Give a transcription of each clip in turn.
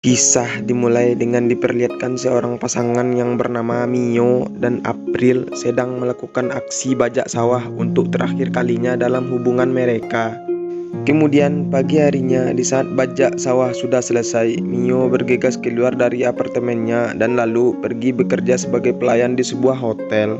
Kisah dimulai dengan diperlihatkan seorang pasangan yang bernama Mio dan April sedang melakukan aksi bajak sawah untuk terakhir kalinya dalam hubungan mereka. Kemudian pagi harinya, di saat bajak sawah sudah selesai, Mio bergegas keluar dari apartemennya dan lalu pergi bekerja sebagai pelayan di sebuah hotel.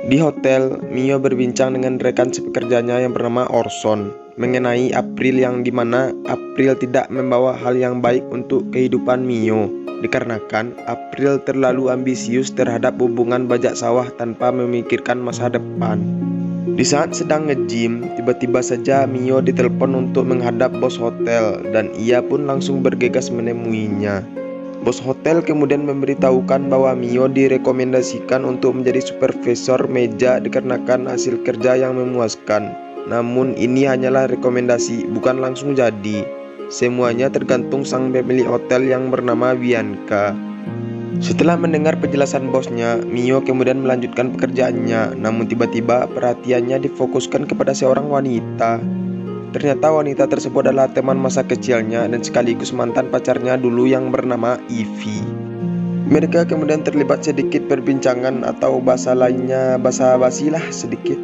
Di hotel, Mio berbincang dengan rekan sepekerjanya yang bernama Orson mengenai April, yang dimana April tidak membawa hal yang baik untuk kehidupan Mio, dikarenakan April terlalu ambisius terhadap hubungan bajak sawah tanpa memikirkan masa depan. Di saat sedang nge-gym, tiba-tiba saja Mio ditelepon untuk menghadap bos hotel dan ia pun langsung bergegas menemuinya. Bos hotel kemudian memberitahukan bahwa Mio direkomendasikan untuk menjadi supervisor meja dikarenakan hasil kerja yang memuaskan. Namun ini hanyalah rekomendasi, bukan langsung jadi. Semuanya tergantung sang pemilik hotel yang bernama Bianca. Setelah mendengar penjelasan bosnya, Mio kemudian melanjutkan pekerjaannya. Namun tiba-tiba perhatiannya difokuskan kepada seorang wanita. Ternyata wanita tersebut adalah teman masa kecilnya dan sekaligus mantan pacarnya dulu yang bernama Ivy. Mereka kemudian terlibat sedikit perbincangan, atau bahasa lainnya basa-basi lah sedikit.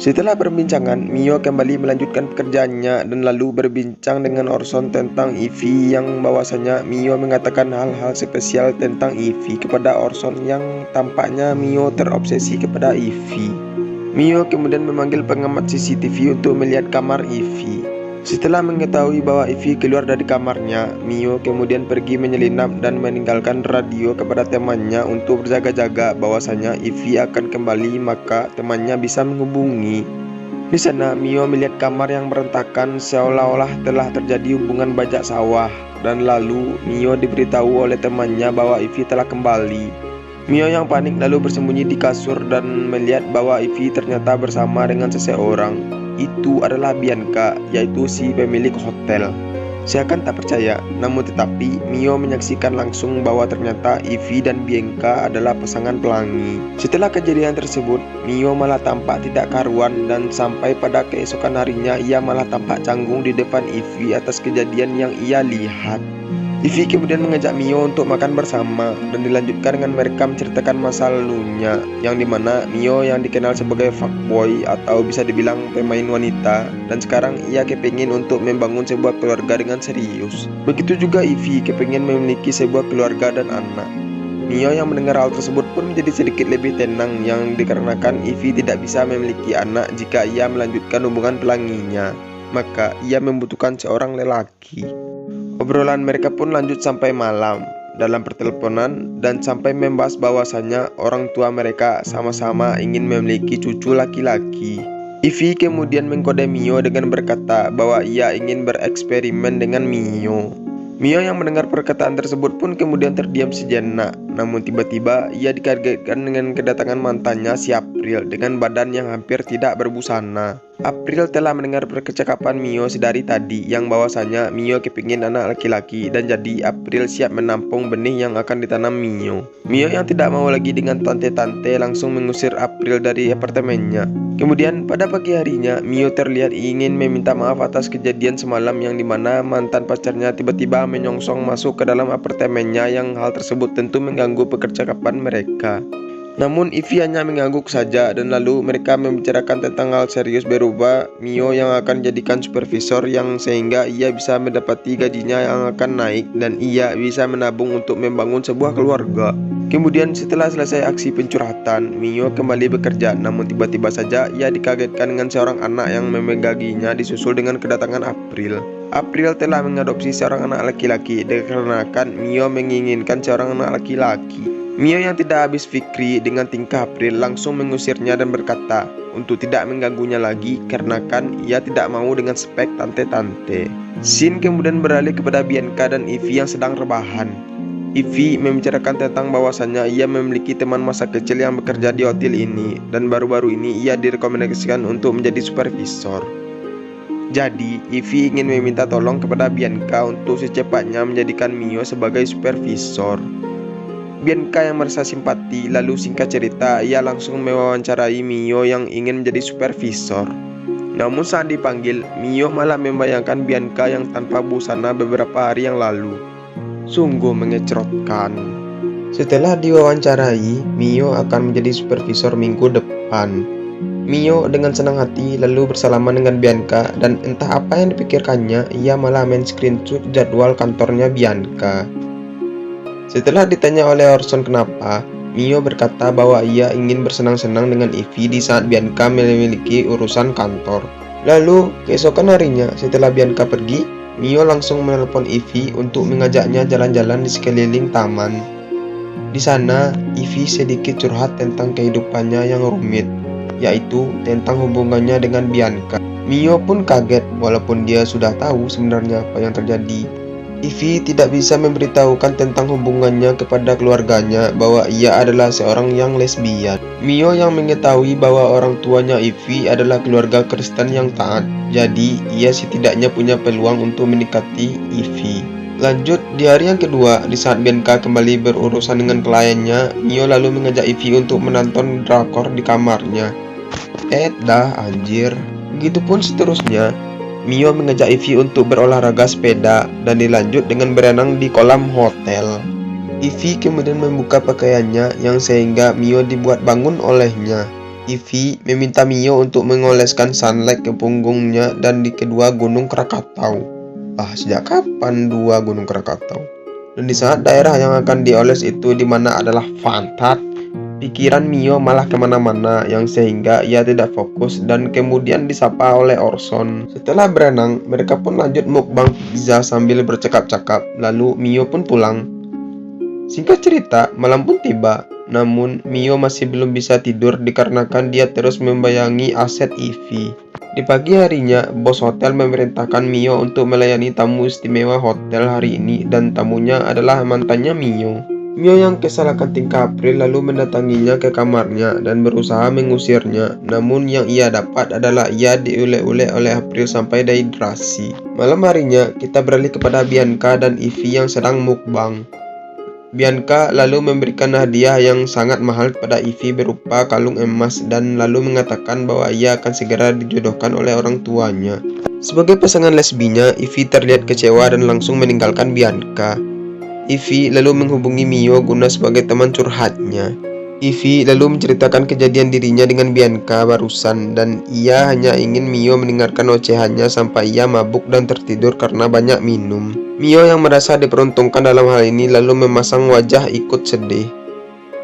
Setelah perbincangan, Mio kembali melanjutkan pekerjaannya dan lalu berbincang dengan Orson tentang Ivy, yang bahwasanya Mio mengatakan hal-hal spesial tentang Ivy kepada Orson, yang tampaknya Mio terobsesi kepada Ivy. Mio kemudian memanggil pengamat CCTV untuk melihat kamar Ivy. Setelah mengetahui bahwa Ivy keluar dari kamarnya, Mio kemudian pergi menyelinap dan meninggalkan radio kepada temannya untuk berjaga-jaga bahwasanya Ivy akan kembali, maka temannya bisa menghubungi. Di sana Mio melihat kamar yang berantakan seolah-olah telah terjadi hubungan bajak sawah, dan lalu Mio diberitahu oleh temannya bahwa Ivy telah kembali. Mio yang panik lalu bersembunyi di kasur dan melihat bahwa Ivy ternyata bersama dengan seseorang. Itu adalah Bianca, yaitu si pemilik hotel. Seakan tak percaya, namun tetapi Mio menyaksikan langsung bahwa ternyata Ivy dan Bianca adalah pasangan pelangi. Setelah kejadian tersebut, Mio malah tampak tidak karuan, dan sampai pada keesokan harinya ia malah tampak canggung di depan Ivy atas kejadian yang ia lihat. Ivy kemudian mengajak Mio untuk makan bersama dan dilanjutkan dengan mereka menceritakan masa lalunya, yang dimana Mio yang dikenal sebagai fuckboy atau bisa dibilang pemain wanita, dan sekarang ia kepingin untuk membangun sebuah keluarga dengan serius. Begitu juga Ivy kepingin memiliki sebuah keluarga dan anak. Mio yang mendengar hal tersebut pun menjadi sedikit lebih tenang, yang dikarenakan Ivy tidak bisa memiliki anak jika ia melanjutkan hubungan pelanginya, maka ia membutuhkan seorang lelaki. Obrolan mereka pun lanjut sampai malam dalam perteleponan dan sampai membahas bahwasanya orang tua mereka sama-sama ingin memiliki cucu laki-laki. Ivy kemudian mengkode Mio dengan berkata bahwa ia ingin bereksperimen dengan Mio. Mio yang mendengar perkataan tersebut pun kemudian terdiam sejenak, namun tiba-tiba ia dikagetkan dengan kedatangan mantannya si April dengan badan yang hampir tidak berbusana. April telah mendengar percakapan Mio sedari tadi, yang bahwasanya Mio kepingin anak laki-laki, dan jadi April siap menampung benih yang akan ditanam Mio. Mio yang tidak mau lagi dengan tante-tante langsung mengusir April dari apartemennya. Kemudian pada pagi harinya, Mio terlihat ingin meminta maaf atas kejadian semalam, yang dimana mantan pacarnya tiba-tiba menyongsong masuk ke dalam apartemennya, yang hal tersebut tentu mengganggu percakapan mereka. Namun Ivy hanya mengangguk saja, dan lalu mereka membicarakan tentang hal serius berupa Mio yang akan jadikan supervisor, yang sehingga ia bisa mendapati gajinya yang akan naik dan ia bisa menabung untuk membangun sebuah keluarga. Kemudian setelah selesai aksi pencurhatan, Mio kembali bekerja, namun tiba-tiba saja ia dikagetkan dengan seorang anak yang memeganginya disusul dengan kedatangan April. April telah mengadopsi seorang anak laki-laki dikarenakan Mio menginginkan seorang anak laki-laki. Mio yang tidak habis fikri dengan tingkah April langsung mengusirnya dan berkata untuk tidak mengganggunya lagi karena kan ia tidak mau dengan spek tante-tante. Scene kemudian beralih kepada Bianca dan Ivy yang sedang rebahan. Ivy membicarakan tentang bahwasannya ia memiliki teman masa kecil yang bekerja di hotel ini, dan baru-baru ini ia direkomendasikan untuk menjadi supervisor. Jadi Ivy ingin meminta tolong kepada Bianca untuk secepatnya menjadikan Mio sebagai supervisor. Bianca yang merasa simpati, lalu singkat cerita ia langsung mewawancarai Mio yang ingin menjadi supervisor. Namun saat dipanggil, Mio malah membayangkan Bianca yang tanpa busana beberapa hari yang lalu. Sungguh mengecewakan. Setelah diwawancarai, Mio akan menjadi supervisor minggu depan. Mio dengan senang hati lalu bersalaman dengan Bianca, dan entah apa yang dipikirkannya, ia malah main screenshot jadwal kantornya Bianca. Setelah ditanya oleh Orson kenapa, Mio berkata bahwa ia ingin bersenang-senang dengan Ivy di saat Bianca memiliki urusan kantor. Lalu, keesokan harinya setelah Bianca pergi, Mio langsung menelpon Ivy untuk mengajaknya jalan-jalan di sekeliling taman. Di sana, Ivy sedikit curhat tentang kehidupannya yang rumit, yaitu tentang hubungannya dengan Bianca. Mio pun kaget walaupun dia sudah tahu sebenarnya apa yang terjadi. Ivy tidak bisa memberitahukan tentang hubungannya kepada keluarganya bahwa ia adalah seorang yang lesbian. Mio yang mengetahui bahwa orang tuanya Ivy adalah keluarga Kristen yang taat, jadi ia setidaknya punya peluang untuk mendekati Ivy. Lanjut, di hari yang kedua, di saat Bianca kembali berurusan dengan kliennya, Mio lalu mengajak Ivy untuk menonton drakor di kamarnya. Dah anjir. Begitupun seterusnya, Mio mengajak Ivy untuk berolahraga sepeda dan dilanjut dengan berenang di kolam hotel. Ivy kemudian membuka pakaiannya yang sehingga Mio dibuat bangun olehnya. Ivy meminta Mio untuk mengoleskan sunlight ke punggungnya dan di kedua gunung Krakatau. Sejak kapan dua gunung Krakatau? Dan di saat daerah yang akan dioles itu dimana adalah Pantat, pikiran Mio malah kemana-mana yang sehingga ia tidak fokus dan kemudian disapa oleh Orson. Setelah berenang, mereka pun lanjut mukbang pizza sambil bercakap-cakap, lalu Mio pun pulang. Singkat cerita, malam pun tiba, namun Mio masih belum bisa tidur dikarenakan dia terus membayangi aset Ivy. Di pagi harinya, bos hotel memerintahkan Mio untuk melayani tamu istimewa hotel hari ini dan tamunya adalah mantannya Mio. Mio yang kesal akan tingkah April lalu mendatanginya ke kamarnya dan berusaha mengusirnya, namun yang ia dapat adalah ia diulek-ulek oleh April sampai dehidrasi. Malam harinya, kita beralih kepada Bianca dan Ivy yang sedang mukbang. Bianca lalu memberikan hadiah yang sangat mahal kepada Ivy berupa kalung emas dan lalu mengatakan bahwa ia akan segera dijodohkan oleh orang tuanya. Sebagai pasangan lesbinya, Ivy terlihat kecewa dan langsung meninggalkan Bianca. Ivy lalu menghubungi Mio guna sebagai teman curhatnya. Ivy lalu menceritakan kejadian dirinya dengan Bianca barusan dan ia hanya ingin Mio mendengarkan ocehannya sampai ia mabuk dan tertidur karena banyak minum. Mio yang merasa diperuntukkan dalam hal ini lalu memasang wajah ikut sedih.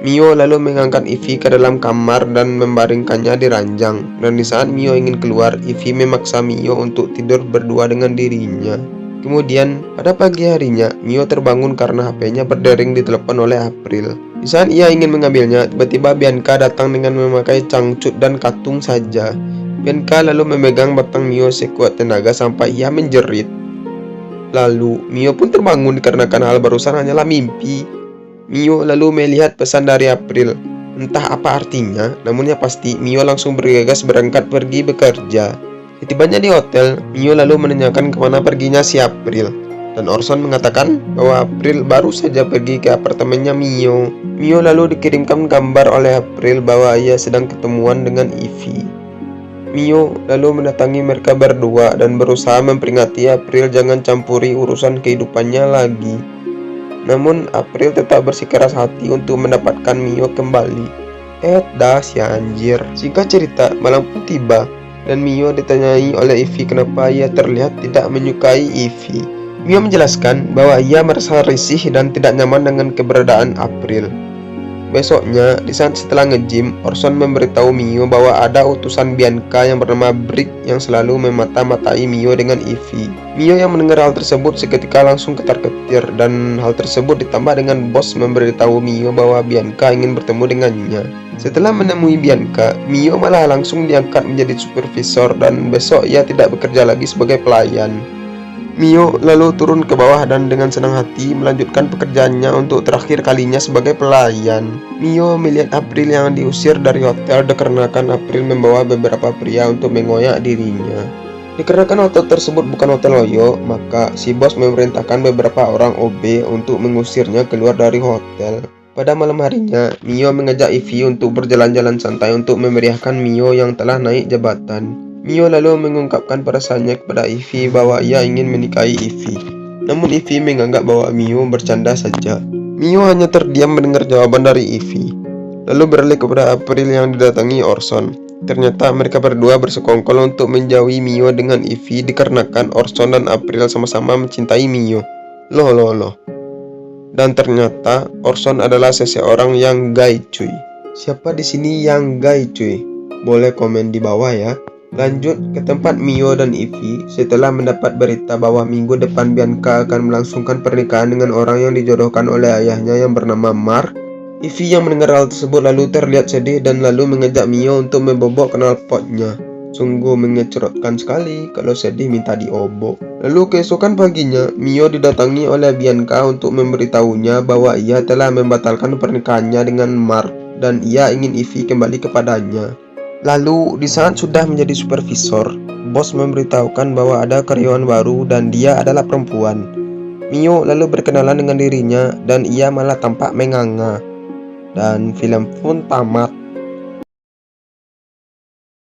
Mio lalu mengangkat Ivy ke dalam kamar dan membaringkannya di ranjang. Dan di saat Mio ingin keluar, Ivy memaksa Mio untuk tidur berdua dengan dirinya. Kemudian, pada pagi harinya, Mio terbangun karena HP-nya berdering ditelepon oleh April. Di saat ia ingin mengambilnya, tiba-tiba Bianca datang dengan memakai cangcut dan katung saja. Bianca lalu memegang batang Mio sekuat tenaga sampai ia menjerit. Lalu, Mio pun terbangun dikarenakan hal barusan hanyalah mimpi. Mio lalu melihat pesan dari April. Entah apa artinya, namun yang pasti Mio langsung bergegas berangkat pergi bekerja. Setibanya di hotel, Mio lalu menanyakan kemana perginya si April. Dan Orson mengatakan bahwa April baru saja pergi ke apartemennya Mio. Mio lalu dikirimkan gambar oleh April bahwa ia sedang ketemuan dengan Ivy. Mio lalu mendatangi mereka berdua dan berusaha memperingati April jangan campuri urusan kehidupannya lagi. Namun April tetap bersikeras hati untuk mendapatkan Mio kembali. Dah si anjir. Singkat cerita, malam pun tiba dan Mio ditanyai oleh Ivy kenapa ia terlihat tidak menyukai Ivy. Mio menjelaskan bahwa ia merasa risih dan tidak nyaman dengan keberadaan April. Besoknya, di saat setelah nge-gym, Orson memberitahu Mio bahwa ada utusan Bianca yang bernama Brick yang selalu memata-matai Mio dengan Ivy. Mio yang mendengar hal tersebut seketika langsung ketar-ketir dan hal tersebut ditambah dengan bos memberitahu Mio bahwa Bianca ingin bertemu dengannya. Setelah menemui Bianca, Mio malah langsung diangkat menjadi supervisor dan besok ia tidak bekerja lagi sebagai pelayan. Mio lalu turun ke bawah dan dengan senang hati melanjutkan pekerjaannya untuk terakhir kalinya sebagai pelayan. Mio melihat April yang diusir dari hotel dikarenakan April membawa beberapa pria untuk mengoyak dirinya. Dikarenakan hotel tersebut bukan hotel loyo, maka si bos memerintahkan beberapa orang OB untuk mengusirnya keluar dari hotel. Pada malam harinya, Mio mengajak Ivy untuk berjalan-jalan santai untuk memeriahkan Mio yang telah naik jabatan. Mio lalu mengungkapkan perasaannya kepada Ivy bahwa ia ingin menikahi Ivy. Namun Ivy menganggap bahwa Mio bercanda saja. Mio hanya terdiam mendengar jawaban dari Ivy, lalu beralih kepada April yang didatangi Orson. Ternyata mereka berdua bersekongkol untuk menjauhi Mio dengan Ivy dikarenakan Orson dan April sama-sama mencintai Mio. Loh. Dan ternyata Orson adalah seseorang yang gay, cuy. Siapa di sini yang gay, cuy? Boleh komen di bawah ya. Lanjut ke tempat Mio dan Ivy setelah mendapat berita bahwa minggu depan Bianca akan melangsungkan pernikahan dengan orang yang dijodohkan oleh ayahnya yang bernama Mark. Ivy yang mendengar hal tersebut lalu terlihat sedih dan lalu mengajak Mio untuk membobok knalpotnya. Sungguh mengecewakan sekali kalau sedih minta diobok. Lalu keesokan paginya, Mio didatangi oleh Bianca untuk memberitahunya bahwa ia telah membatalkan pernikahannya dengan Mark dan ia ingin Ivy kembali kepadanya. Lalu di saat sudah menjadi supervisor, bos memberitahukan bahwa ada karyawan baru dan dia adalah perempuan. Mio lalu berkenalan dengan dirinya dan ia malah tampak menganga. Dan film pun tamat.